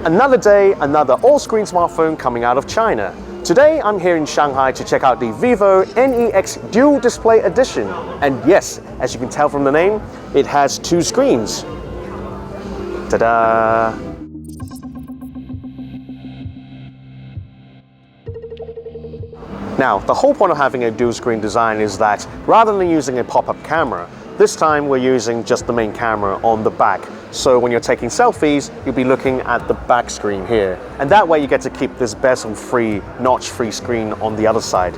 Another day, another all-screen smartphone coming out of China. Today, I'm here in Shanghai to check out the Vivo NEX Dual Display Edition. And yes, as you can tell from the name, it has two screens. Ta-da! Now, the whole point of having a dual screen design is that rather than using a pop-up camera, this time we're using just the main camera on the back. So when you're taking selfies, you'll be looking at the back screen here. And that way you get to keep this bezel-free, notch-free screen on the other side.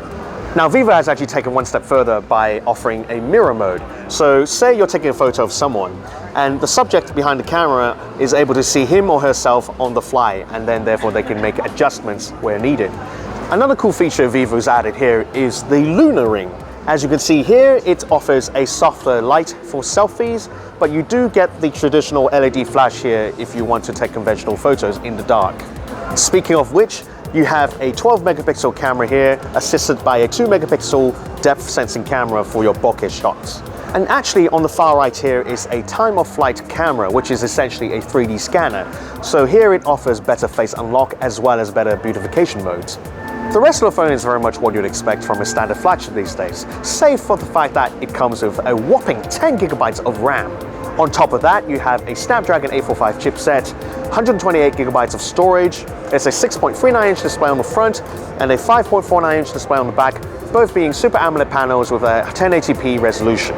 Now, Vivo has actually taken one step further by offering a mirror mode. So say you're taking a photo of someone and the subject behind the camera is able to see him or herself on the fly, and then therefore they can make adjustments where needed. Another cool feature Vivo's added here is the Lunar Ring. As you can see here, it offers a softer light for selfies, but you do get the traditional LED flash here if you want to take conventional photos in the dark. Speaking of which, you have a 12 megapixel camera here, assisted by a 2 megapixel depth sensing camera for your bokeh shots. And actually on the far right here is a time of flight camera, which is essentially a 3D scanner. So here it offers better face unlock as well as better beautification modes. The rest of the phone is very much what you'd expect from a standard flagship these days, save for the fact that it comes with a whopping 10 gigabytes of RAM. On top of that, you have a Snapdragon 845 chipset, 128 gigabytes of storage, there's a 6.39-inch display on the front and a 5.49-inch display on the back, both being Super AMOLED panels with a 1080p resolution.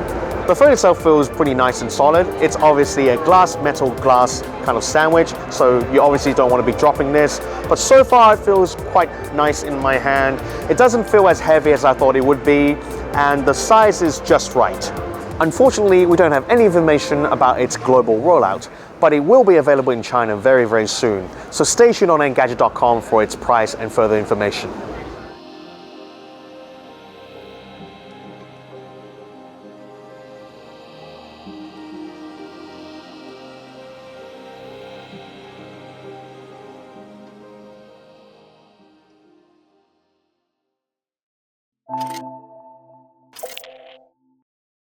The phone itself feels pretty nice and solid. It's obviously a metal glass kind of sandwich, so you obviously don't want to be dropping this, but so far it feels quite nice in my hand. It doesn't feel as heavy as I thought it would be, and the size is just right. Unfortunately, we don't have any information about its global rollout, but it will be available in China very, very soon. So stay tuned on Engadget.com for its price and further information.